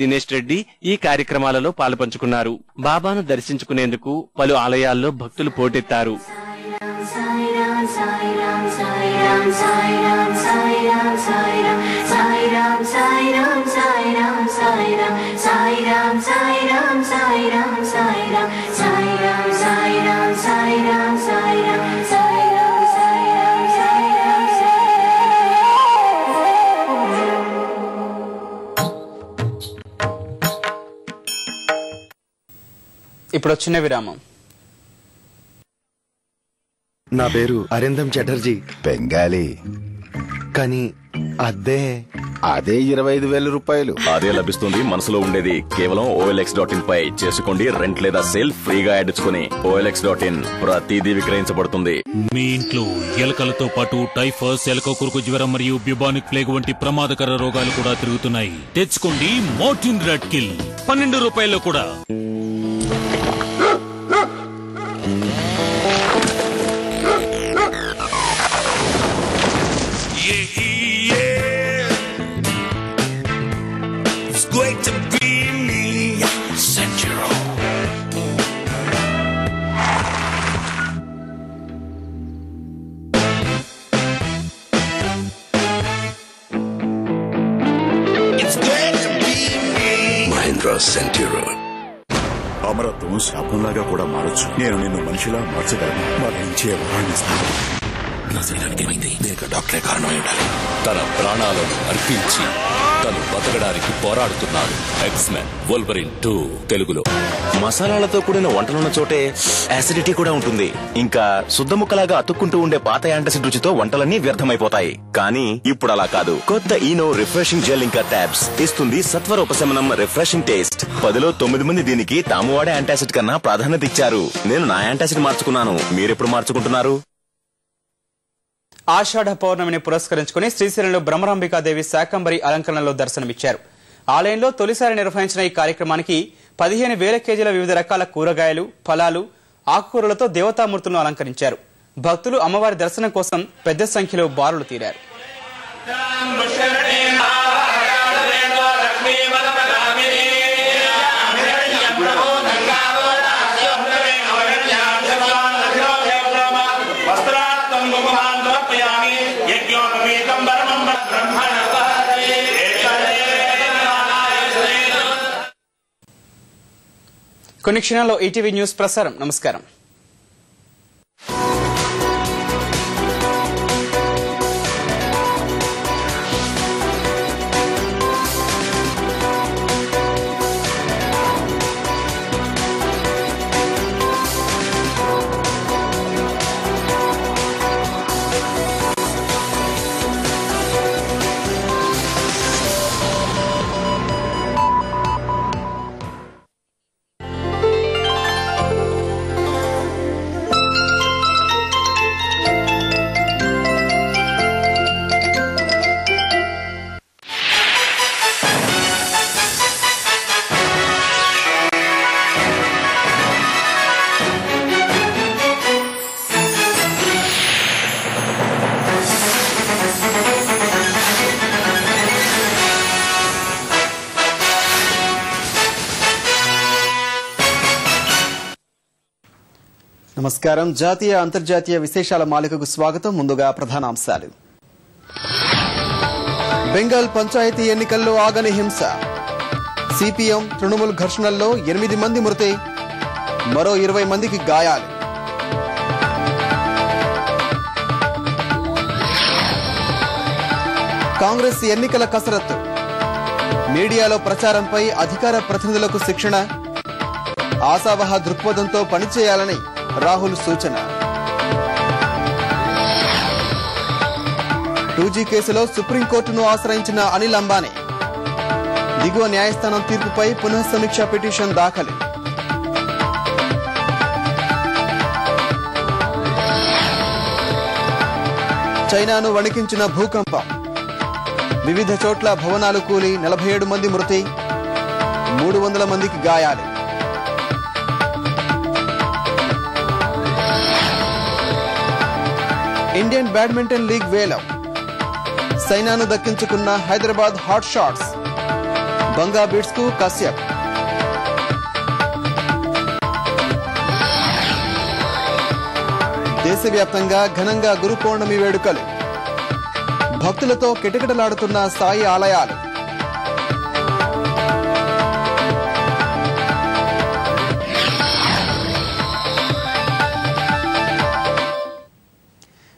దినేష్ రెడ్డి ఈ కార్యక్రమాలలో పాలుపంచుకున్నారు. బాబాను దర్శించుకునేందుకు పలు ఆలయాల్లో భక్తులు పోటెత్తారు. ఇప్పుడు చిన్న విరామం. నా పేరు అరిందం చటర్జీ, బెంగాలీ. కానీ అదే 25,000 రూపాయలు అదే లభిస్తుంది. మనసులో ఉండేది కేవలం OLX.in పై చేసుకోండి. రెంట్ లేదా సేల్ ఫ్రీగా యాడ్ ఇచ్చుకుని OLX.in ప్రతిదీ విక్రయించబడుతుంది. మీ ఇంట్లో ఎలకలతో పాటు టైఫాయిడ్, ఎలక కురుకు జ్వరం మరియు బ్యూబానిక్ ప్లేగ్ వంటి ప్రమాదకర రోగాలు కూడా తిరుగుతున్నాయి. తెచ్చుకోండి మోర్టిన్ రెడ్ కిల్ 12 రూపాయల్లో కూడా. Great to be me, Central. It's great to be me, Mahindra Central. అమరత్వం శాపంలాగా కూడా మారొచ్చు. నేను నిన్ను మనిషిలా మార్చగలను. మరణించే వరాన్నిస్తాను. నా శరీరానికి ఏమైంది? దీనికి డాక్టరే కారణం ఏంటాలి? తన ప్రాణాలను అర్పించి తను బతకడానికి పోరాడుతున్నాడు. ఎక్స్మెన్ వోల్వరిన్ 2 తెలుగులో. మసాలాలతో కూడిన వంటలున్న చోటే యాసిడిటీ కూడా ఉంటుంది. ఇంకా శుద్ధముక్కలాగా అతుక్కుంటూ ఉండే పాత యాంటాసిడ్ రుచితో వంటలన్నీ వ్యర్థమైపోతాయి. కానీ ఇప్పుడు అలా కాదు. కొత్త ఈనో రిఫ్రెషింగ్ జెల్ ఇంకా ట్యాబ్స్ ఇస్తుంది సత్వర ఉపశమనం, రిఫ్రెషింగ్ టేస్ట్. 10లో 9 మంది దీనికి తాము వాడే యాంటాసిడ్ కన్నా ప్రాధాన్యత ఇచ్చారు. నేను నా యాంటాసిడ్ మార్చుకున్నాను. మీరెప్పుడు మార్చుకుంటున్నారు? ఆషాఢ పౌర్ణమిని పురస్కరించుకుని శ్రీశైలంలో బ్రహ్మరాంబికాదేవి శాకంబరి అలంకరణలో దర్శనమిచ్చారు. ఆలయంలో తొలిసారి నిర్వహించిన ఈ కార్యక్రమానికి 15,000 కేజీల వివిధ రకాల కూరగాయలు, ఫలాలు, ఆకుకూరలతో దేవతామూర్తులను అలంకరించారు. భక్తులు అమ్మవారి దర్శనం కోసం పెద్ద సంఖ్యలో బారులు తీరారు. కొన్ని క్షణాల్లో ఈటీవీ న్యూస్ ప్రసారం. నమస్కారం. నమస్కారం. జాతీయ అంతర్జాతీయ విశేషాల మాలికకు స్వాగతం. ముందుగా ప్రధానాంశాలు. బెంగాల్ పంచాయతీ ఎన్నికల్లో ఆగని హింస. సిపిఎం తృణమూల్ ఘర్షణల్లో 8 మంది మృతి, మరో 20 మందికి గాయాలు. కాంగ్రెస్ ఎన్నికల కసరత్తు. మీడియాలో ప్రచారంపై అధికార ప్రతినిధులకు శిక్షణ. ఆశావహ దృక్పథంతో పనిచేయాలని రాహుల్ సూచన. 2G కేసులో సుప్రీంకోర్టును ఆశ్రయించిన అనిల్ అంబానీ. దిగువ న్యాయస్థానం తీర్పుపై పునఃసమీక్ష పిటిషన్ దాఖలు. చైనాను వణికించిన భూకంపం. వివిధ చోట్ల భవనాలు కూలి 47 మంది మృతి, 300 మందికి గాయాలు. ఇండియన్ బ్యాడ్మింటన్ లీగ్ వేలం. సైనాను దక్కించుకున్న హైదరాబాద్ హాట్ షాట్స్. బంగా బిట్స్ కు కశ్యప్. దేశవ్యాప్తంగా ఘనంగా గురు పౌర్ణమి వేడుకలు. భక్తులతో కిటకిటలాడుతున్న సాయి ఆలయాలు.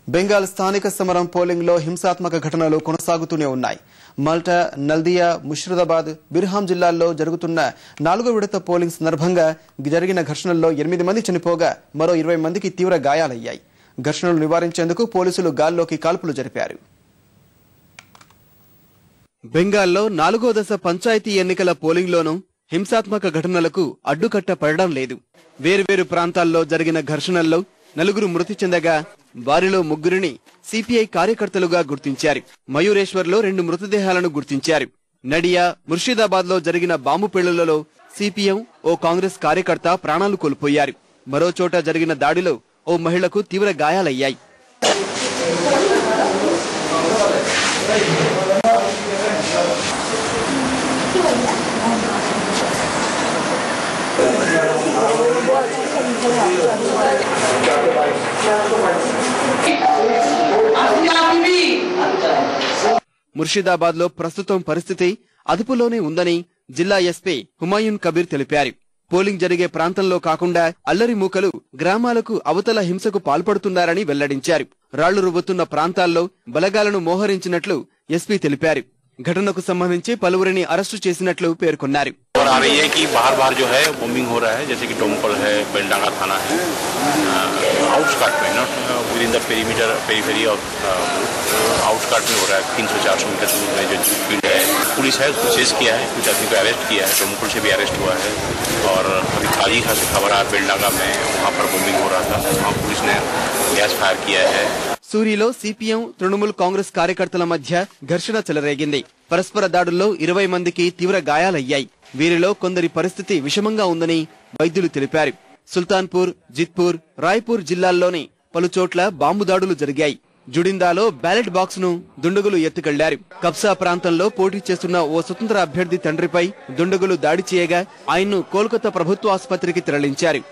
బెంగాల్ స్థానిక సమరం పోలింగ్ లో హింసాత్మక ఘటనలు కొనసాగుతూనే ఉన్నాయి. మల్టా, నల్దియా, ముషిరాబాద్, బిర్హాం జిల్లాల్లో జరుగుతున్న 4వ విడత పోలింగ్ సందర్భంగా జరిగిన ఘర్షణల్లో 8 మంది చనిపోగా మరో 20 మందికి తీవ్ర గాయాలయ్యాయి. ఘర్షణలు నివారించేందుకు పోలీసులు గాల్లోకి కాల్పులు జరిపారు. బెంగాల్లో 4వ దశ పంచాయతీ ఎన్నికల పోలింగ్లోనూ హింసాత్మక ఘటనలకు అడ్డుకట్ట పడడం లేదు. వేర్వేరు ప్రాంతాల్లో జరిగిన ఘర్షణల్లో 4 మృతి చెందగా వారిలో 3 సిపిఐ కార్యకర్తలుగా గుర్తించారు. మయూరేశ్వర్లో 2 మృతదేహాలను గుర్తించారు. నడియా, ముర్షిదాబాద్ లో జరిగిన బాంబు పేలుళ్లలో సిపిఎం ఓ కాంగ్రెస్ కార్యకర్త ప్రాణాలు కోల్పోయారు. మరో చోట జరిగిన దాడిలో ఓ మహిళకు తీవ్ర గాయాలయ్యాయి. ముర్షిదాబాద్ లో ప్రస్తుతం పరిస్థితి అదుపులోనే ఉందని జిల్లా ఎస్పీ హుమాయూన్ కబీర్ తెలిపారు. పోలింగ్ జరిగే ప్రాంతంలో కాకుండా అల్లరి మూకలు గ్రామాలకు అవతల హింసకు పాల్పడుతున్నారని వెల్లడించారు. రాళ్లు రువ్వుతున్న ప్రాంతాల్లో బలగాలను మోహరించినట్లు ఎస్పీ తెలిపారు. घटना को संबंधी पलवरिनी अरेस्ट చేసినట్లు పేర్కొన్నారు। और आ रही है कि बाहर जो है बॉम्बिंग हो रहा है, जैसे कि टोमकल है, बेलडांगा थाना है, आउटस्कर्ट में, not with in the perimeter periphery of outskirt में हो रहा है। 300-400 मीटर दूर में जो फील्ड है, पुलिस है उसको चेस किया है, कुछ आदमी को अरेस्ट किया है, टोमकल से भी अरेस्ट हुआ है। और अभी ताजी खासी खबर है बेलडांगा में वहाँ पर बॉम्बिंग हो रहा था, वहाँ पुलिस ने गैस फायर किया है। సూరిలో సిపిఎం తృణమూల్ కాంగ్రెస్ కార్యకర్తల మధ్య ఘర్షణ చెలరేగింది। పరస్పర దాడుల్లో 20 మందికి తీవ్ర గాయాలయ్యాయి। వీరిలో కొందరి పరిస్థితి విషమంగా ఉందని వైద్యులు తెలిపారు। సుల్తాన్పూర్, జిత్పూర్, రాయ్పూర్ జిల్లాల్లోని పలు చోట్ల బాంబు దాడులు జరిగాయి। జుడిందాలో బ్యాలెట్ బాక్స్ ను దుండగులు ఎత్తుకెళ్లారు। కబ్సా ప్రాంతంలో పోటీ చేస్తున్న ఓ స్వతంత్ర అభ్యర్థి తండ్రిపై దుండగులు దాడి చేయగా ఆయన్ను కోల్కతా ప్రభుత్వ ఆసుపత్రికి తరలించారు।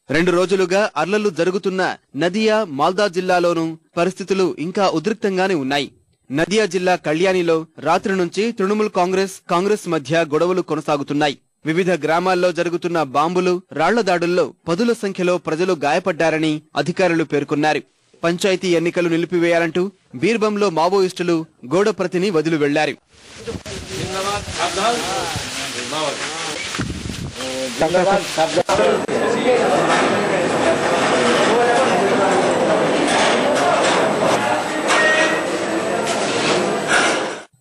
రెండు రోజులుగా అర్లలు జరుగుతున్న నదియా, మాల్దా జిల్లాలోనూ పరిస్థితులు ఇంకా ఉద్రిక్తంగానే ఉన్నాయి। నదియా జిల్లా కళ్యాణిలో రాత్రి నుంచి తృణమూల్ కాంగ్రెస్ మధ్య గొడవలు కొనసాగుతున్నాయి। వివిధ గ్రామాల్లో జరుగుతున్న బాంబులు, రాళ్ల దాడుల్లో పదుల సంఖ్యలో ప్రజలు గాయపడ్డారని అధికారులు పేర్కొన్నారు। పంచాయతీ ఎన్నికలు నిలిపివేయాలంటూ బీర్బంలో మావోయిస్టులు గోడప్రతిని వదిలి వెళ్లారు।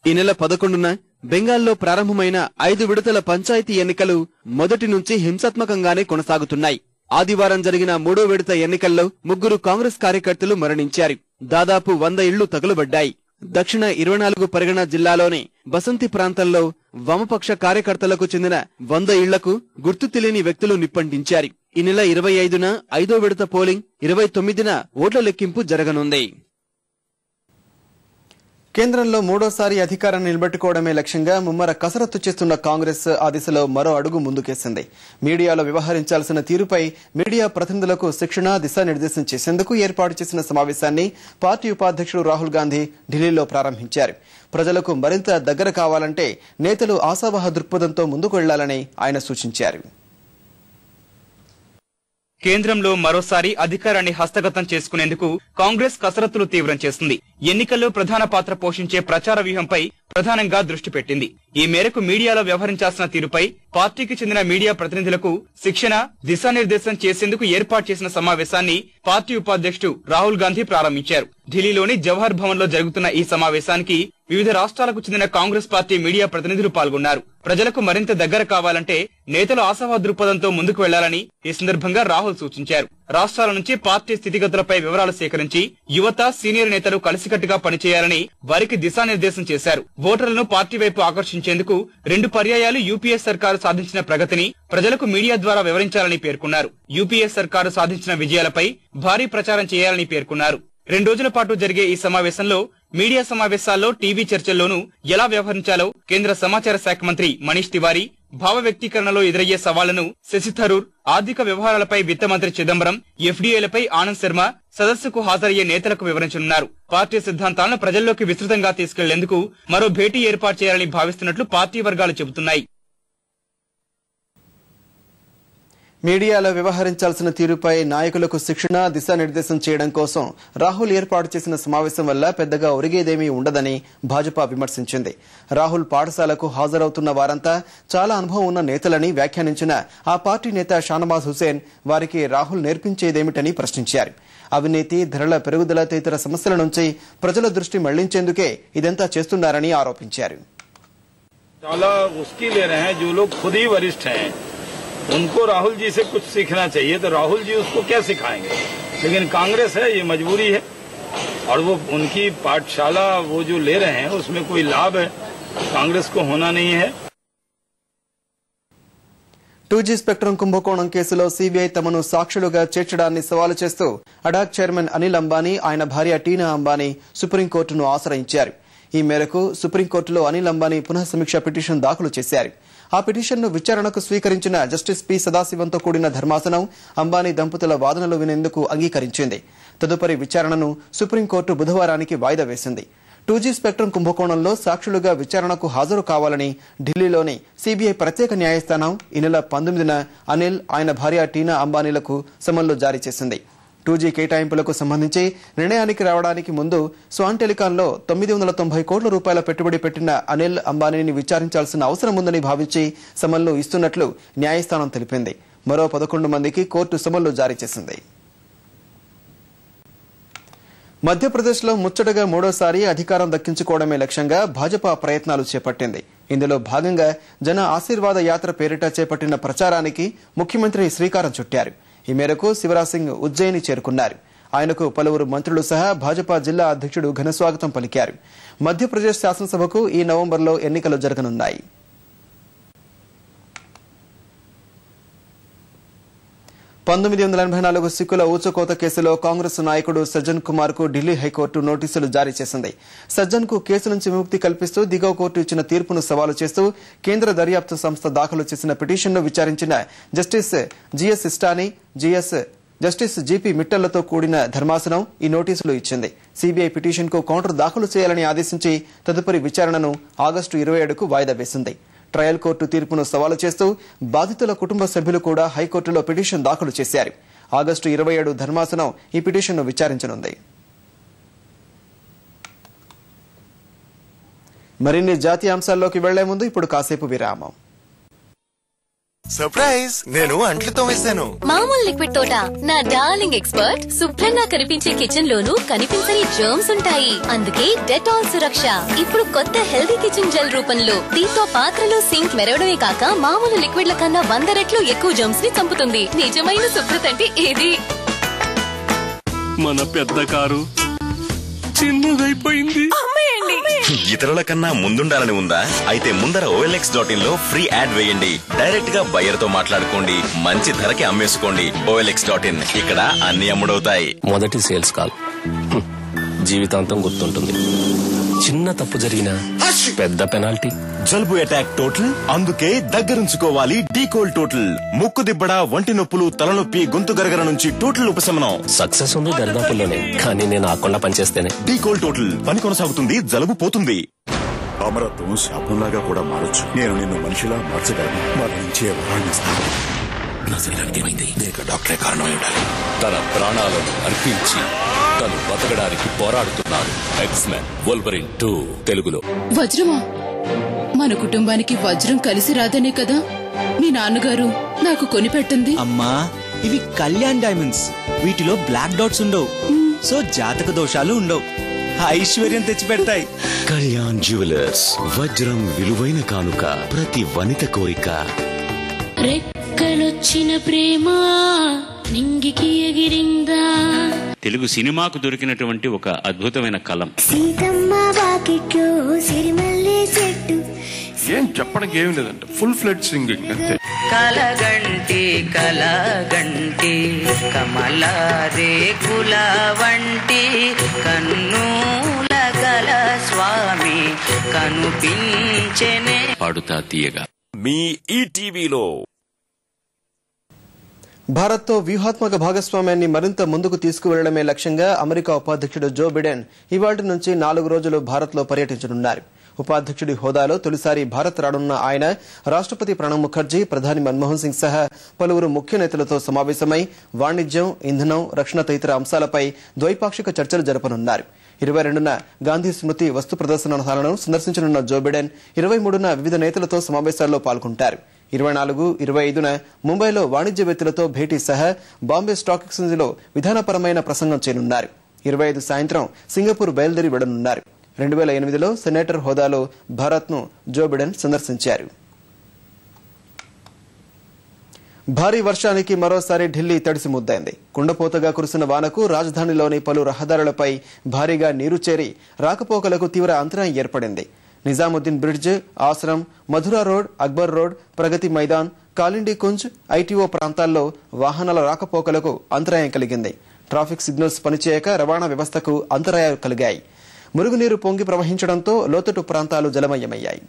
ఈ నెల 11న బెంగాల్లో ప్రారంభమైన 5 విడతల పంచాయతీ ఎన్నికలు మొదటి నుంచి హింసాత్మకంగానే కొనసాగుతున్నాయి। ఆదివారం జరిగిన 3వ విడత ఎన్నికల్లో 3 కాంగ్రెస్ కార్యకర్తలు మరణించారు। దాదాపు 100 ఇళ్లు తగులబడ్డాయి। దక్షిణ 24 పరగణ జిల్లాలోని బసంతి ప్రాంతంలో వామపక్ష కార్యకర్తలకు చెందిన 100 ఇళ్లకు గుర్తు తెలియని వ్యక్తులు నిప్పంటించారు। ఈ నెల 25న 5వ విడత పోలింగ్, 29న ఓట్ల లెక్కింపు జరగనుంది। కేంద్రంలో మూడోసారి అధికారాన్ని నిలబెట్టుకోవడమే లక్ష్యంగా ముమ్మర కసరత్తు చేస్తున్న కాంగ్రెస్ ఆ దిశలో మరో అడుగు ముందుకేసింది। మీడియాలో వ్యవహరించాల్సిన తీరుపై మీడియా ప్రతినిధులకు శిక్షణ, దిశానిర్దేశం చేసేందుకు ఏర్పాటు చేసిన సమావేశాన్ని పార్టీ ఉపాధ్యక్షుడు రాహుల్ గాంధీ ఢిల్లీలో ప్రారంభించారు। ప్రజలకు మరింత దగ్గర కావాలంటే నేతలు ఆశావహ దృక్పథంతో ముందుకు వెళ్లాలని ఆయన సూచించారు। కేంద్రంలో మరోసారి అధికారాన్ని హస్తగతం చేసుకునేందుకు కాంగ్రెస్ కసరత్తులు తీవ్రం చేస్తుంది। ఎన్నికల్లో ప్రధాన పాత్ర పోషించే ప్రచార వ్యూహంపై ప్రధానంగా దృష్టి పెట్టింది। ఈ మేరకు మీడియాలో వ్యవహరించాల్సిన తీరుపై పార్టీకి చెందిన మీడియా ప్రతినిధులకు శిక్షణ, దిశానిర్దేశం చేసేందుకు ఏర్పాటు చేసిన సమావేశాన్ని పార్టీ ఉపాధ్యక్షుడు రాహుల్ గాంధీ ప్రారంభించారు। ఢిల్లీలోని జవహర్ భవన్ లో జరుగుతున్న ఈ సమావేశానికి వివిధ రాష్ట్రాలకు చెందిన కాంగ్రెస్ పార్టీ మీడియా ప్రతినిధులు పాల్గొన్నారు। ప్రజలకు మరింత దగ్గర కావాలంటే నేతలు ఆశావహ దృక్పథంతో ముందుకు వెళ్లాలని ఈ సందర్భంగా రాహుల్ సూచించారు। రాష్ట్రాల నుంచి పార్టీ స్థితిగతులపై వివరాలు సేకరించి యువత సీనియర్ నేతలు కలిసికట్టుగా పనిచేయాలని వారికి దిశానిర్దేశం చేశారు. ఓటర్లను పార్టీ వైపు ఆకర్షించేందుకు 2 పర్యాయాలు యూపీఏ సర్కారు సాధించిన ప్రగతిని ప్రజలకు మీడియా ద్వారా వివరించాలని పేర్కొన్నారు. యూపీఏ సర్కారు సాధించిన విజయాలపై భారీ ప్రచారం చేయాలని పేర్కొన్నారు. 2 రోజుల పాటు జరిగే ఈ సమావేశంలో మీడియా సమావేశాల్లో, టీవీ చర్చల్లోనూ ఎలా వ్యవహరించాలో కేంద్ర సమాచార శాఖ మంత్రి మనీష్ తివారీ, భావ వ్యక్తీకరణలో ఎదురయ్యే సవాళ్లను శశి థరూర్, ఆర్థిక వ్యవహారాలపై విత్త మంత్రి చిదంబరం, ఎఫ్డీఐలపై ఆనంద్ శర్మ సదస్సుకు హాజరయ్యే నేతలకు వివరించనున్నారు. పార్టీ సిద్ధాంతాలను ప్రజల్లోకి విస్తృతంగా తీసుకెళ్లేందుకు మరో భేటీ ఏర్పాటు చేయాలని భావిస్తున్నట్లు పార్టీ వర్గాలు చెబుతున్నాయి. మీడియాలో వ్యవహరించాల్సిన తీరుపై నాయకులకు శిక్షణ, దిశానిర్దేశం చేయడం కోసం రాహుల్ ఏర్పాటు చేసిన సమావేశం వల్ల పెద్దగా ఒరిగేదేమీ ఉండదని భాజపా విమర్శించింది. రాహుల్ పాఠశాలకు హాజరవుతున్న వారంతా చాలా అనుభవం ఉన్న నేతలని వ్యాఖ్యానించిన ఆ పార్టీ నేత షానవాజ్ హుసేన్ వారికి రాహుల్ నేర్పించేదేమిటని ప్రశ్నించారు. అవినీతి, ధరల పెరుగుదల తదితర సమస్యల నుంచి ప్రజల దృష్టి మళ్లించేందుకే ఇదంతా చేస్తున్నారని ఆరోపించారు. उनको राहुल जी से कुछ सीखना चाहिए, तो राहुल जी उसको क्या सिखाएंगे? लेकिन कांग्रेस है, ये मजबूरी है और वो उनकी पाठशाला वो जो ले रहे हैं उसमें कोई लाभ है कांग्रेस को होना नहीं है. 2G స్పెక్ట్రమ్ కుంభకోణం కేసులో సీబీఐ తమను సాక్షులుగా చేర్చడాన్ని సవాలు చేస్తూ అడాక్ చైర్మన్ అనిల్ అంబానీ, ఆయన భార్య టీనా అంబానీ సుప్రీంకోర్టును ఆశ్రయించారు. ఈ మేరకు సుప్రీంకోర్టులో అనిల్ అంబానీ పునః సమీక్ష పిటిషన్ దాఖలు చేశారు. ఆ పిటిషన్ను విచారణకు స్వీకరించిన జస్టిస్ పి సదాశివంతో కూడిన ధర్మాసనం అంబానీ దంపతుల వాదనలు వినేందుకు అంగీకరించింది. తదుపరి విచారణను సుప్రీంకోర్టు బుధవారానికి వాయిదా వేసింది. 2G స్పెక్ట్రమ్ కుంభకోణంలో సాక్షులుగా విచారణకు హాజరు కావాలని ఢిల్లీలోని సీబీఐ ప్రత్యేక న్యాయస్థానం ఈ నెల 19న అనిల్, ఆయన భార్య టీనా అంబానీలకు సమన్లు జారీ చేసింది. 2G కేటాయింపులకు సంబంధించి నిర్ణయానికి రావడానికి ముందు స్వాన్ టెలికాంలో 990 కోట్ల రూపాయల పెట్టుబడి పెట్టిన అనిల్ అంబానీని విచారించాల్సిన అవసరం ఉందని భావించి సమన్లు ఇస్తున్నట్లు న్యాయస్థానం తెలిపింది. మరో 11 మందికి కోర్టు సమన్లు జారీ చేసింది. మధ్యప్రదేశ్లో ముచ్చటగా 3వసారి అధికారం దక్కించుకోవడమే లక్ష్యంగా భాజపా ప్రయత్నాలు చేపట్టింది. ఇందులో భాగంగా జన ఆశీర్వాద యాత్ర పేరిట చేపట్టిన ప్రచారానికి ముఖ్యమంత్రి శ్రీకారం చుట్టారు. ఈ మేరకు శివరాజ్ సింగ్ ఉజ్జయిని చేరుకున్నారు. ఆయనకు పలువురు మంత్రులు సహా భాజపా జిల్లా అధ్యక్షుడు ఘనస్వాగతం పలికారు. మధ్యప్రదేశ్ శాసనసభకు ఈ నవంబర్లో ఎన్నికలు జరగనున్నాయి. 1984 సిక్కుల ఊచకోత కేసులో కాంగ్రెస్ నాయకుడు సజ్జన్ కుమార్ కు ఢిల్లీ హైకోర్టు నోటీసులు జారీ చేసింది. సజ్జన్ కు కేసు నుంచి విముక్తి కల్పిస్తూ దిగువ కోర్టు ఇచ్చిన తీర్పును సవాలు చేస్తూ కేంద్ర దర్యాప్తు సంస్థ దాఖలు చేసిన పిటిషన్ను విచారించిన జస్టిస్ జిఎస్ ఇస్టానీ, జస్టిస్ జిపి మిట్టళ్లతో కూడిన ధర్మాసనం ఈ నోటీసులు ఇచ్చింది. సీబీఐ పిటిషన్ కు కౌంటర్ దాఖలు చేయాలని ఆదేశించి తదుపరి విచారణను ఆగస్టు 27కు వాయిదా వేసింది. ట్రయల్ కోర్టు తీర్పును సవాలు చేస్తూ బాధితుల కుటుంబ సభ్యులు కూడా హైకోర్టులో పిటిషన్ దాఖలు చేశారు. ఆగస్టు 27 ధర్మాసనం ఈ పిటిషన్ను విచారించనుంది. మరిన్ని జాతీయ అంశాల్లోకి వెళ్లే ముందు ఇప్పుడు కాసేపు విరామం. సర్ప్రైజ్, నేను అంట్లు తోమేశాను. మామూలు లిక్విడ్ తోట నా డార్లింగ్ ఎక్స్పర్ట్ శుభ్రంగా కనిపించే కిచెన్ లోనూ కనిపించని జర్మ్స్ ఉంటాయి. అందుకే డెటాల్ సురక్ష ఇప్పుడు కొత్త హెల్దీ కిచెన్ జెల్ రూపంలో. దీంతో పాత్రలు, సింక్ మెరవడమే కాక మామూలు లిక్విడ్ల కన్నా 100 రెట్లు ఎక్కువ జర్మ్స్ ని చంపుతుంది. నిజమైన శుభ్రత అంటే ఇది. మన పెద్ద కారు చిన్నదైపోయింది. ఇతరుల కన్నా ముందుండాలని ఉందా? అయితే ముందర OLX.in లో ఫ్రీ యాడ్ వేయండి. డైరెక్ట్ గా బయ్యర్ తో మాట్లాడుకోండి, మంచి ధరకి అమ్మేసుకోండి. OLX.in, ఇక్కడ అన్ని అమ్ముడవుతాయి. మొదటి సేల్స్ కాల్ జీవితాంతం గుర్తుంటుంది. చిన్న తప్పు జరిగినా పెద్ద పెనాల్టీ. జలుబు అటాక్ టోటల్, అందుకే దగ్గరుంచుకోవాలి డీకోల్ టోటల్. ముక్కు దిబ్బడ, వంటి నొప్పులు, తలనొప్పి, గొంతు గరగర నుంచి టోటల్ ఉపశమనం. సక్సెస్ ఉంది దరిదాపుల్లోనే, కానీ నేను ఆకుండా పనిచేస్తేనే. డీకోల్ టోటల్ పని కొనసాగుతుంది, జలుబు పోతుంది. అమరత్వం శాపంలాగా కూడా మారొచ్చు. నేను నిన్ను మనిషిలా మార్చగలను, మరణించే వరాన్ని ఇస్తాను. నా శరీరానికి ఏమైంది? దీనికి డాక్టరే కారణమై ఉండాలి. తన ప్రాణాలను అర్పించి తను బతకడానికి పోరాడుతున్నాడు. ఎక్స్మెన్ వోల్వరిన్ 2 తెలుగులో. వజ్రమా? మన కుటుంబానికి వజ్రం కలిసి రాదనే కదా మీ నాన్నగారు నాకు కొనిపెట్టింది. అమ్మా, ఇవి కళ్యాణ్ డైమండ్స్. వీటిలో బ్లాక్ డాట్స్ ఉండవు, సో జాతక దోషాలు ఉండవు. ఐశ్వర్యం తెచ్చిపెడతాయి. కళ్యాణ్ జ్యువెలర్స్, వజ్రం విలువైన కానుక, ప్రతి వనిత కోరిక. రెక్కలొచ్చిన ప్రేమ నింగికి ఎగిరిందా. తెలుగు సినిమాకు దొరికినటువంటి ఒక అద్భుతమైన కలం. సీతమ్మ వాకిట్లో సిరిమల్లె చెట్టు. ఏం చెప్పడానికి ఏమి లేదంటే ఫుల్ ఫ్లెడ్ సింగింగ్ అంతే. కలగంటి కలగంటి కమలారే కుల వంటి కన్నుల గల స్వామి కనుపించెనే. పాడుతా తీయగా మీ ఈటీవీలో భారత్తో వ్యూహాత్మక భాగస్వామ్యాన్ని మరింత ముందుకు తీసుకువెళ్లడమే లక్ష్యంగా అమెరికా ఉపాధ్యక్షుడు జో బిడెన్ ఇవాళ్టి నుంచి 4 రోజులు భారత్లో పర్యటించనున్నారు. ఉపాధ్యక్షుడి హోదాలో తొలిసారి భారత్ రానున్న ఆయన రాష్ట్రపతి ప్రణబ్ ముఖర్జీ, ప్రధాని మన్మోహన్ సింగ్ సహా పలువురు ముఖ్య నేతలతో సమావేశమై వాణిజ్యం, ఇంధనం, రక్షణ తదితర అంశాలపై ద్వైపాక్షిక చర్చలు జరపనున్నారు. 22న గాంధీ స్మృతి వస్తు ప్రదర్శనశాలను సందర్శించనున్న జో బిడెన్ 23న వివిధ నేతలతో సమావేశాల్లో పాల్గొంటారు. 24, 25న ముంబైలో వాణిజ్యవేత్తలతో భేటీ సహా బాంబే స్టాక్ ఎక్స్చేంజ్ లో విధానపరమైన ప్రసంగం చేయనున్నారు. 25 సాయంత్రం సింగపూర్ బయలుదేరి వెళ్లనున్నారు. 2008లో సెనేటర్ హోదాలో భారత్ను జో బిడెన్ సందర్శించారు. భారీ వర్షానికి మరోసారి ఢిల్లీ తడిసి ముద్దైంది. కుండపోతగా కురిసిన వానకు రాజధానిలోని పలు రహదారులపై భారీగా నీరు చేరి రాకపోకలకు తీవ్ర అంతరాయం ఏర్పడింది. Nizamuddin bridge, Ashram, Mathura road, Akbar road, Pragati Maidan, Kalindi Kunj, ITO ప్రాంతాల్లో వాహనాల రాకపోకలకు అంతరాయం కలిగింది. ట్రాఫిక్ సిగ్నల్స్ పనిచేయక రవాణా వ్యవస్థకు అంతరాయాలు కలిగాయి. మురుగునీరు పొంగి ప్రవహించడంతో లోతట్టు ప్రాంతాలు జలమయమయ్యాయి.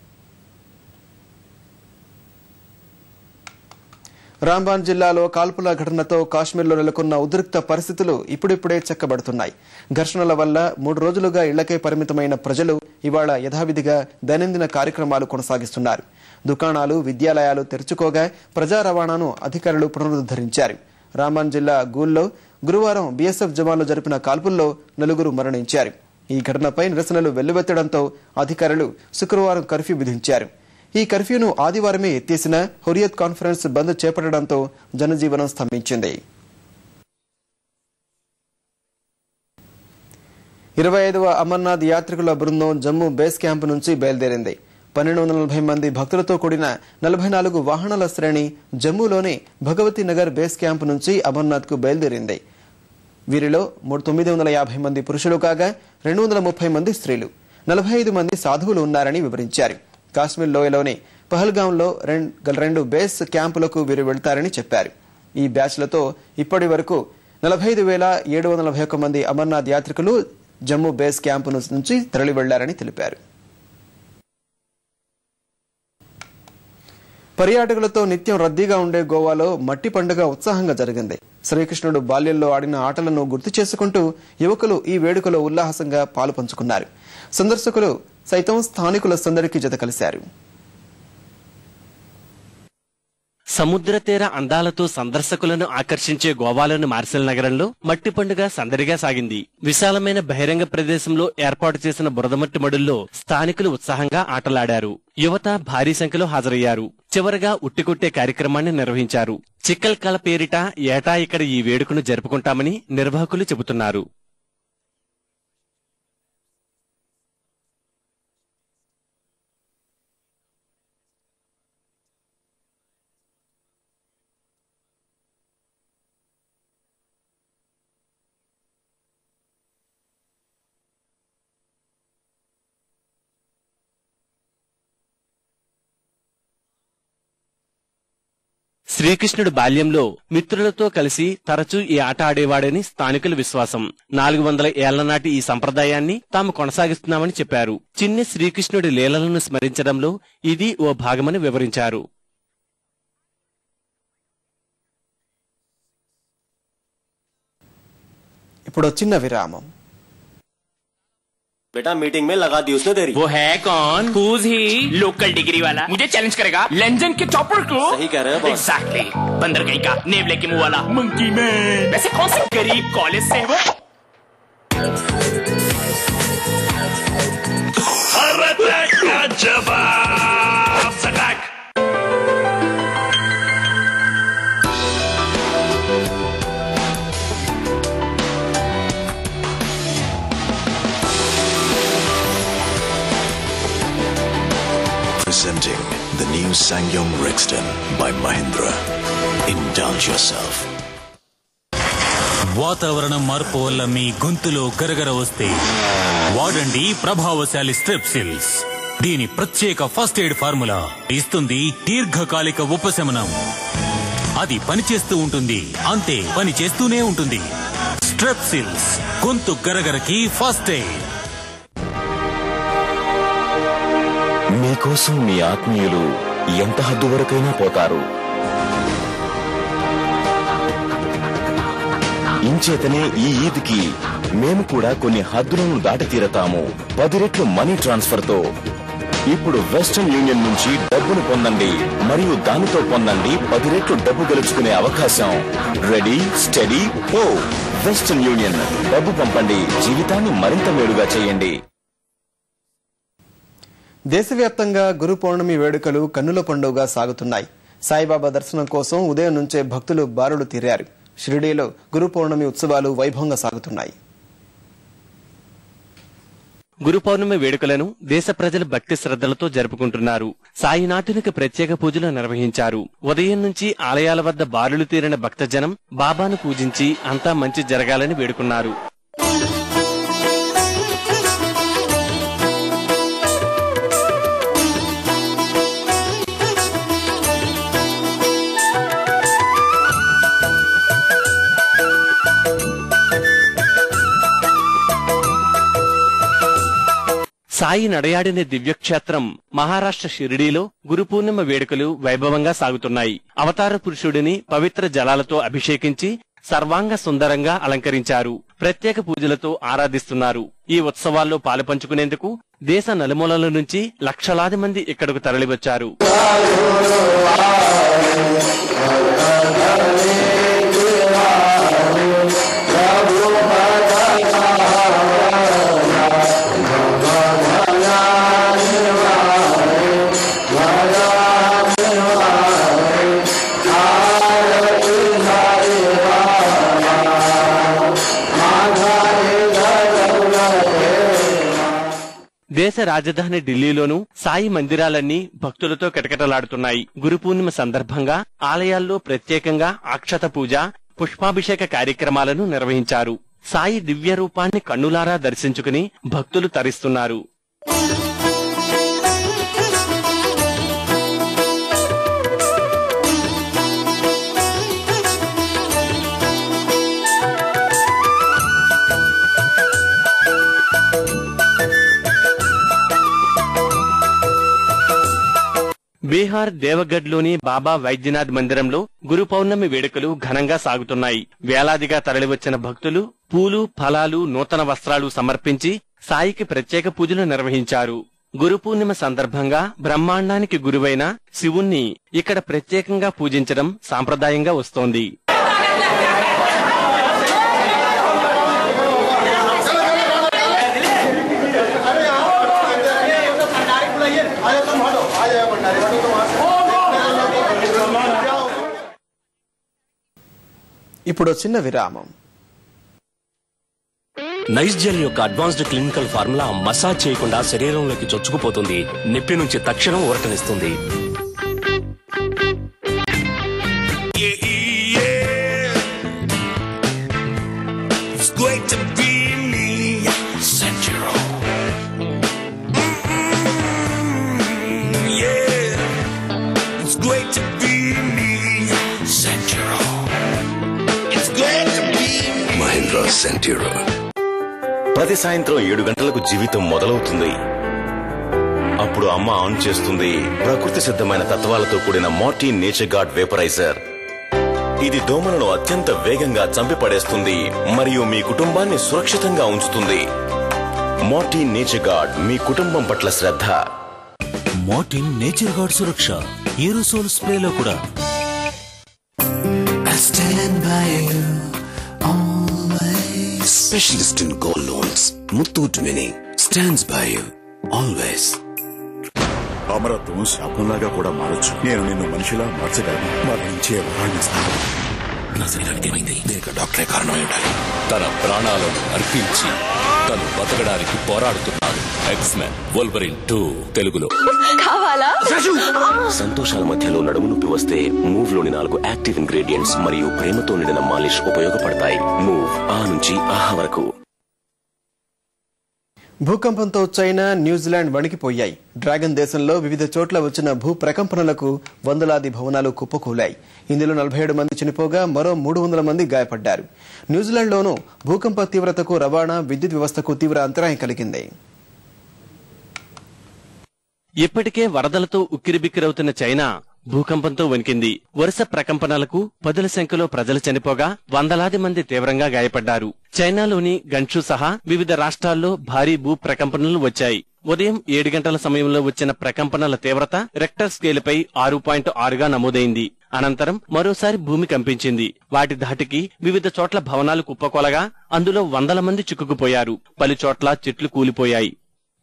రాంబాన్ జిల్లాలో కాల్పుల ఘటనతో కాశ్మీర్లో నెలకొన్న ఉద్రిక్త పరిస్థితులు ఇప్పుడిప్పుడే చక్కబడుతున్నాయి. ఘర్షణల వల్ల 3 రోజులుగా ఇళ్లకే పరిమితమైన ప్రజలు ఇవాళ యథావిధిగా దైనందిన కార్యక్రమాలు కొనసాగిస్తున్నారు. దుకాణాలు, విద్యాలయాలు తెరుచుకోగా ప్రజా రవాణాను అధికారులు పునరుద్ధరించారు. రాంబాన్ జిల్లా గూల్లో గురువారం బీఎస్ఎఫ్ జవాన్లు జరిపిన కాల్పుల్లో 4 మరణించారు. ఈ ఘటనపై నిరసనలు వెల్లువెత్తడంతో అధికారులు శుక్రవారం కర్ఫ్యూ విధించారు. ఈ కర్ఫ్యూను ఆదివారమే ఎత్తేసిన హురియత్ కాన్ఫరెన్స్ బంద్ చేపట్టడంతో జనజీవనం స్తంభించింది. 25వ అమర్నాథ్ యాత్రికుల బృందం జమ్మూ బేస్ క్యాంపు నుంచి బయలుదేరింది. 1240 మంది భక్తులతో కూడిన 44 వాహనాల శ్రేణి జమ్మూలోని భగవతీ నగర్ బేస్ క్యాంపు నుంచి అమర్నాథ్ కు బయలుదేరింది. వీరిలో 950 మంది పురుషులు కాగా 230 మంది స్త్రీలు, 45 మంది సాధువులు ఉన్నారని వివరించారు. కాశ్మీర్ లోయలోని పహల్గాంలో 2 బేస్ క్యాంపులకు వీరు వెళ్తారని చెప్పారు. ఈ బ్యాచ్లతో ఇప్పటి వరకు 45,741 మంది అమర్నాథ్ యాత్రికులు జమ్మూ బేస్ క్యాంపు నుంచి తరలి వెళ్లారని తెలిపారు. పర్యాటకులతో నిత్యం రద్దీగా ఉండే గోవాలో మట్టి పండుగ ఉత్సాహంగా జరిగింది. శ్రీకృష్ణుడు బాల్యంలో ఆడిన ఆటలను గుర్తు చేసుకుంటూ యువకులు ఈ వేడుకలో ఉల్లాసంగా పాలు పంచుకున్నారు. సందర్శకులు సైతం స్థానికుల సందడికి జత కలిశారు. సముద్ర తీర అందాలతో సందర్శకులను ఆకర్షించే గోవాలోని మార్సెల్ నగరంలో మట్టి పండుగ సందడిగా సాగింది. విశాలమైన బహిరంగ ప్రదేశంలో ఏర్పాటు చేసిన బురదమట్టి మడుల్లో స్థానికులు ఉత్సాహంగా ఆటలాడారు. యువత భారీ సంఖ్యలో హాజరయ్యారు. చివరగా ఉట్టికొట్టే కార్యక్రమాన్ని నిర్వహించారు. చిక్కల్ కళ పేరిట ఏటా ఇక్కడ ఈ వేడుకను జరుపుకుంటామని నిర్వాహకులు చెబుతున్నారు. శ్రీకృష్ణుడు బాల్యంలో మిత్రులతో కలిసి తరచూ ఈ ఆట ఆడేవాడని స్థానికుల విశ్వాసం. 400 ఏళ్ల నాటి ఈ సంప్రదాయాన్ని తాము కొనసాగిస్తున్నామని చెప్పారు. చిన్ని శ్రీకృష్ణుడి లీలలను స్మరించడంలో ఇది ఓ భాగమని వివరించారు. ఇప్పుడు చిన్న విరామం. बेटा मीटिंग में लगा दी उसने तेरी। वो है कौन? Who's he? लोकल डिग्री वाला मुझे चैलेंज करेगा लंदन के टॉपर को। सही कह रहे हैं बॉस। Exactly. बंदर कहीं का नेवले के मुंह वाला मंकी मैन। वैसे कौन से गरीब कॉलेज से है वो? हर अटैक का जवाब attack. Presenting the new SsangYong Rexton by Mahindra. Indulge yourself. వాతావరణం మార్పు వల్ల మీ గొంతులో గరగర వస్తే వాడండి ప్రభావశాలి స్ట్రెప్సిల్స్. దీని ప్రత్యేక ఫస్ట్ ఎయిడ్ ఫార్ములా ఇస్తుంది దీర్ఘకాలిక ఉపశమనం. అది పనిచేస్తూ ఉంటుంది, అంతే పని చేస్తూనే ఉంటుంది. స్ట్రెప్సిల్స్, గొంతు గరగరకి ఫస్ట్ ఎయిడ్. మీకోసం మీ ఆత్మీయులు ఎంత హద్దు వరకైనా పోతారు. ఇంచేతనే ఈ ఈద్కి మేము కూడా కొన్ని హద్దులను దాటి తీరతాము. 10 రెట్లు మనీ ట్రాన్స్ఫర్ తో ఇప్పుడు వెస్టర్న్ యూనియన్ నుంచి డబ్బును పొందండి మరియు దానితో పొందండి 10 రెట్లు డబ్బు గెలుచుకునే అవకాశం. రెడీ, స్టడీ, పో. Western union. డబ్బు పంపండి, జీవితాన్ని మరింత మేలుగా చేయండి. దేశవ్యాప్తంగా గురు పౌర్ణమి వేడుకలు కన్నుల పండుగగా సాగుతున్నాయి. సాయిబాబా దర్శనం కోసం ఉదయం నుంచే భక్తులు బారులు తీరారు. షిరిడీలో గురు పౌర్ణమి ఉత్సవాలు వైభవంగా సాగుతున్నాయి. గురు పౌర్ణమి వేడుకలను దేశ ప్రజలు భక్తి శ్రద్ధలతో జరుపుకుంటున్నారు. సాయినాథునికి ప్రత్యేక పూజలు నిర్వహించారు. ఉదయం నుంచి ఆలయాల వద్ద బారులు తీరిన భక్తజనం బాబాను పూజించి అంతా మంచి జరగాలని వేడుకున్నారు. సాయి నడయాడిన దివ్యక్షేత్రం మహారాష్ట్ర షిరిడీలో గురు పూర్ణిమ వేడుకలు వైభవంగా సాగుతున్నాయి. అవతార పురుషుడిని పవిత్ర జలాలతో అభిషేకించి సర్వాంగ సుందరంగా అలంకరించారు. ప్రత్యేక పూజలతో ఆరాధిస్తున్నారు. ఈ ఉత్సవాల్లో పాలుపంచుకునేందుకు దేశ నలుమూలల నుంచి లక్షలాది మంది ఇక్కడకు తరలివచ్చారు. దేశ రాజధాని ఢిల్లీలోనూ సాయి మందిరాలన్నీ భక్తులతో కిటకిటలాడుతున్నాయి. గురు పూర్ణిమ సందర్భంగా ఆలయాల్లో ప్రత్యేకంగా అక్షత పూజ, పుష్పాభిషేక కార్యక్రమాలను నిర్వహించారు. సాయి దివ్య రూపాన్ని కన్నులారా దర్శించుకుని భక్తులు తరిస్తున్నారు. బీహార్ దేవగఢ్లోని బాబా వైద్యనాథ్ మందిరంలో గురు పౌర్ణమి వేడుకలు ఘనంగా సాగుతున్నాయి. వేలాదిగా తరలివచ్చిన భక్తులు పూలు, ఫలాలు, నూతన వస్త్రాలు సమర్పించి సాయికి ప్రత్యేక పూజలు నిర్వహించారు. గురు పూర్ణిమ సందర్భంగా బ్రహ్మాండానికి గురువైన శివుణ్ణి ఇక్కడ ప్రత్యేకంగా పూజించడం సాంప్రదాయంగా వస్తోంది. ఇప్పుడు చిన్న విరామం. నైస్ జెల్ యొక్క అడ్వాన్స్డ్ క్లినికల్ ఫార్ములా మసాజ్ చేయకుండా శరీరంలోకి చొచ్చుకుపోతుంది. నొప్పి నుంచి తక్షణం ఊరటనిస్తుంది. ప్రతి సాయంత్రం 7 గంటలకు జీవితం మొదలవుతుంది. అప్పుడు అమ్మ ఆన్ చేస్తుంది ప్రకృతి సిద్ధమైన తత్వాలతో కూడిన మార్టిన్ నేచర్ గార్డ్ వేపరైజర్. ఇది దోమలను అత్యంత వేగంగా చంపిపడేస్తుంది మరియు మీ కుటుంబాన్ని సురక్షితంగా ఉంచుతుంది. మార్టిన్ నేచర్ గార్డ్, మీ కుటుంబం పట్ల శ్రద్ధ. మార్టిన్ నేచర్ గార్డ్ సురక్ష ఏరోసోల్ స్ప్రేలో కూడా. Specialist in gold loans, Muthoot Mini stands by you always. అమరత్వం శాపంలాగా కూడా మారొచ్చు. నేను నిన్ను మనిషిలా మార్చగలను, మరణించే వరాన్ని ఇస్తాను. నా శరీరానికి ఏమైంది? దీనికి డాక్టరే కారణమై ఉండాలి. తన ప్రాణాలను అర్పించి తను బతకడానికి పోరాడుతున్నాడు. ఎక్స్మెన్ వోల్వరిన్ 2 తెలుగులో. కావాలా? సంతోషాల మధ్యలో నడుము నొప్పి వస్తే మూవ్ లోని 4 యాక్టివ్ ఇంగ్రీడియంట్స్ మరియు ప్రేమతో నిండిన మాలిష్ ఉపయోగపడతాయి. మూవ్ ఆ నుంచి ఆహా వరకు. భూకంపంతో చైనా, న్యూజిలాండ్ వణికిపోయాయి. డ్రాగన్ దేశంలో వివిధ చోట్ల వచ్చిన భూ ప్రకంపనలకు వందలాది భవనాలు కుప్పకూలాయి. ఇందులో 47 మంది చనిపోగా మరో 300 మంది గాయపడ్డారు. న్యూజిలాండ్లోనూ భూకంప తీవ్రతకు రవాణా, విద్యుత్ వ్యవస్థకు తీవ్ర అంతరాయం కలిగింది. ఇప్పటికే వరదలతో ఉక్కిరిబిక్కిరవుతున్న చైనా భూకంపంతో వణికింది. వరుస ప్రకంపనలకు పదుల సంఖ్యలో ప్రజలు చనిపోగా వందలాది మంది తీవ్రంగా గాయపడ్డారు. చైనాలోని గన్షు సహా వివిధ రాష్ట్రాల్లో భారీ భూ ప్రకంపనలు వచ్చాయి. ఉదయం 7 గంటల సమయంలో వచ్చిన ప్రకంపనల తీవ్రత రెక్టర్ స్కేలుపై 6.6గా నమోదైంది. అనంతరం మరోసారి భూమి కంపించింది. వాటి ధాటికి వివిధ చోట్ల భవనాలు కుప్పకొలగా అందులో వందల మంది చిక్కుకుపోయారు. పలుచోట్ల చెట్లు కూలిపోయాయి.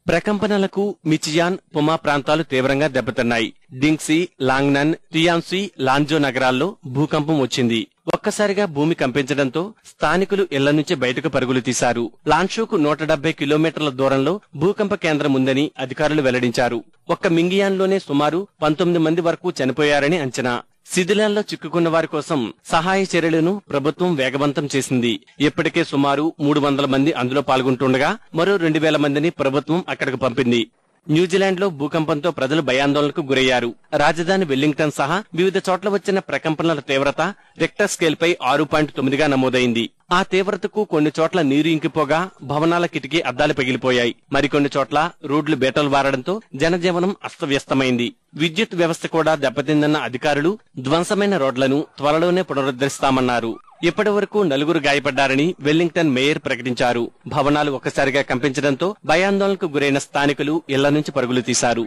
ప్రకంపనలకు మిచియాన్, పుమా ప్రాంతాలు తీవ్రంగా దెబ్బతిన్నాయి. డింగ్సీ, లాంగ్నన్, టియాన్సీ, లాంజో నగరాల్లో భూకంపం వచ్చింది. ఒక్కసారిగా భూమి కంపించడంతో స్థానికులు ఇళ్ల నుంచి బయటకు పరుగులు తీశారు. లాన్షూకు 170 కిలోమీటర్ల దూరంలో భూకంప కేంద్రం ఉందని అధికారులు వెల్లడించారు. ఒక్క మింగియాన్లోనే సుమారు 19 మంది వరకు చనిపోయారని అంచనా. శిథిలాల్లో చిక్కుకున్న వారి కోసం సహాయ చర్యలను ప్రభుత్వం వేగవంతం చేసింది. ఇప్పటికే సుమారు 300 మంది అందులో పాల్గొంటుండగా మరో 2000 మందిని ప్రభుత్వం అక్కడికి పంపింది. న్యూజిలాండ్ లో భూకంపంతో ప్రజలు భయాందోళనకు గురయ్యారు. రాజధాని వెల్లింగ్టన్ సహా వివిధ చోట్ల వచ్చిన ప్రకంపనల తీవ్రత రెక్టర్ స్కేల్ పై 6.9గా నమోదైంది. ఆ తీవ్రతకు కొన్ని చోట్ల నీరు ఇంకిపోగా భవనాల కిటికీ అద్దాలు పగిలిపోయాయి. మరికొన్ని చోట్ల రోడ్లు బేటలు వారడంతో జనజీవనం అస్తవ్యస్తమైంది. విద్యుత్ వ్యవస్థ కూడా దెబ్బతిందన్న అధికారులు ధ్వంసమైన రోడ్లను త్వరలోనే పునరుద్ధరిస్తామన్నారు. ఇప్పటి వరకు 4 గాయపడ్డారని వెల్లింగ్టన్ మేయర్ ప్రకటించారు. భవనాలు ఒక్కసారిగా కంపించడంతో భయాందోళనకు గురైన స్థానికులు ఇళ్ల నుంచి పరుగులు తీశారు.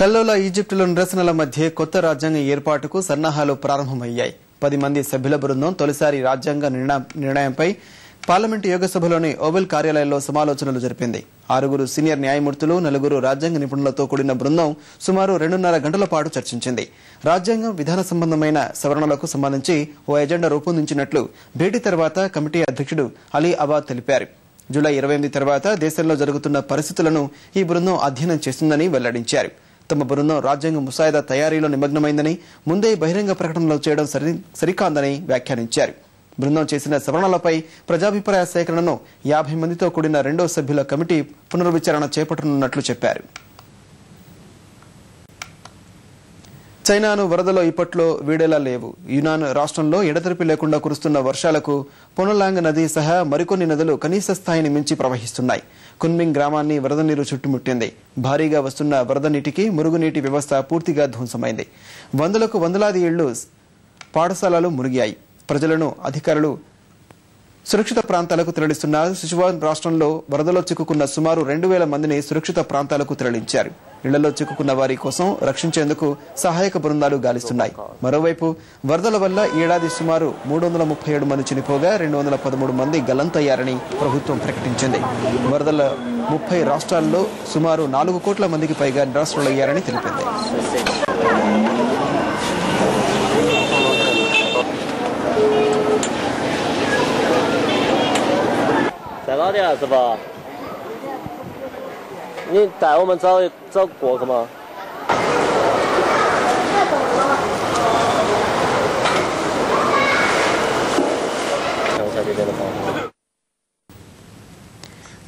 కల్లోల ఈజిప్టులో నిరసనల మధ్య కొత్త రాజ్యాంగ ఏర్పాటుకు సన్నాహాలు ప్రారంభమయ్యాయి. 10 మంది సభ్యుల బృందం తొలిసారి రాజ్యాంగ నిర్ణయంపై పార్లమెంటు యోగ సభలోని ఓవెల్ కార్యాలయంలో సమాలోచనలు జరిపింది. 6 సీనియర్ న్యాయమూర్తులు, 4 రాజ్యాంగ నిపుణులతో కూడిన బృందం సుమారు 2.5 గంటల పాటు చర్చించింది. రాజ్యాంగం విధాన సంబంధమైన సవరణలకు సంబంధించి ఓ ఎజెండా రూపొందించినట్లు భేటీ తర్వాత కమిటీ అధ్యక్షుడు అలీ అబాద్ తెలిపారు. జూలై 28 తర్వాత దేశంలో జరుగుతున్న పరిస్థితులను ఈ బృందం అధ్యయనం చేస్తుందని వెల్లడించారు. తమ బృందం రాజ్యాంగ ముసాయిదా తయారీలో నిమగ్నమైందని, ముందే బహిరంగ ప్రకటనలు చేయడం సరికాందని వ్యాఖ్యానించారు. బృందం చేసిన సవరణలపై ప్రజాభిప్రాయ సేకరణను 50 మందితో కూడిన 2వ సభ్యుల కమిటీ పునర్విచారణ చేపట్టనున్నట్లు చెప్పారు. చైనాను వరదలో ఇప్పట్లో వీడేలా లేవు. యునాన్ రాష్ట్రంలో ఎడతెరిపి లేకుండా కురుస్తున్న వర్షాలకు పొనలాంగ్ నది సహా మరికొన్ని నదులు కనీస స్థాయిని మించి ప్రవహిస్తున్నాయి. కున్మింగ్ గ్రామాన్ని వరద నీరు చుట్టుముట్టింది. భారీగా వస్తున్న వరద నీటికి మురుగునీటి వ్యవస్థ పూర్తిగా ధ్వంసమైంది. వందలాది ఇళ్లు, పాఠశాలలు మునిగాయి. ప్రజలను అధికారులు సురక్షిత ప్రాంతాలకు తరలిస్తున్నారు. సిచువాన్ రాష్ట్రంలో వరదలో చిక్కుకున్న సుమారు 2000 మందిని సురక్షిత ప్రాంతాలకు తరలించారు. ఇళ్లలో చిక్కుకున్న వారి కోసం రక్షించేందుకు సహాయక బృందాలు గాలిస్తున్నాయి. మరోవైపు వరదల వల్ల ఏడాది సుమారు 337 మంది చనిపోగా 213 మంది గల్లంతయ్యారని ప్రభుత్వం ప్రకటించింది. వరదల 30 రాష్ట్రాల్లో సుమారు 4 కోట్ల మందికి పైగా నిరాశ్రులయ్యారని తెలిపింది.是吧？你带我们找过去吗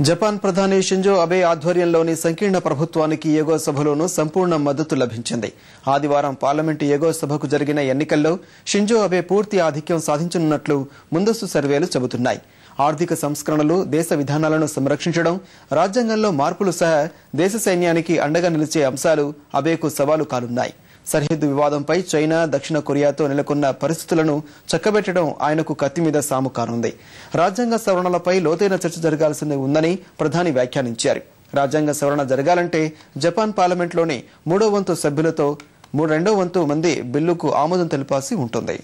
？జపాన్ ప్రధాని షింజో అబే ఆధ్వర్యంలోని సంకీర్ణ ప్రభుత్వానికి ఎగువ సభలోనూ సంపూర్ణ మద్దతు లభించింది. ఆదివారం పార్లమెంటు ఎగువ సభకు జరిగిన ఎన్నికల్లో షింజో అబే పూర్తి ఆధిక్యం సాధించనున్నట్లు ముందస్తు సర్వేలు చెబుతున్నాయి. ఆర్థిక సంస్కరణలు, దేశ విధానాలను సంరక్షించడం, రాజ్యాంగంలో మార్పులు సహా దేశ సైన్యానికి అండగా నిలిచే అంశాలు అబేకు సవాలు కానున్నాయి. సరిహద్దు వివాదంపై చైనా, దక్షిణ కొరియాతో నెలకొన్న పరిస్థితులను చక్కబెట్టడం ఆయనకు కత్తి మీద సాము కానుంది. రాజ్యాంగ సవరణలపై లోతైన చర్చ జరగాల్సి ఉందని ప్రధాని వ్యాఖ్యానించారు. రాజ్యాంగ సవరణ జరగాలంటే జపాన్ పార్లమెంట్లోని 3వ వంతు సభ్యులతో 2వ వంతు మంది బిల్లుకు ఆమోదం తెలిపాల్సి ఉంటుంది.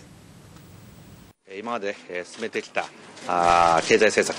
今まで進めてきた経済政策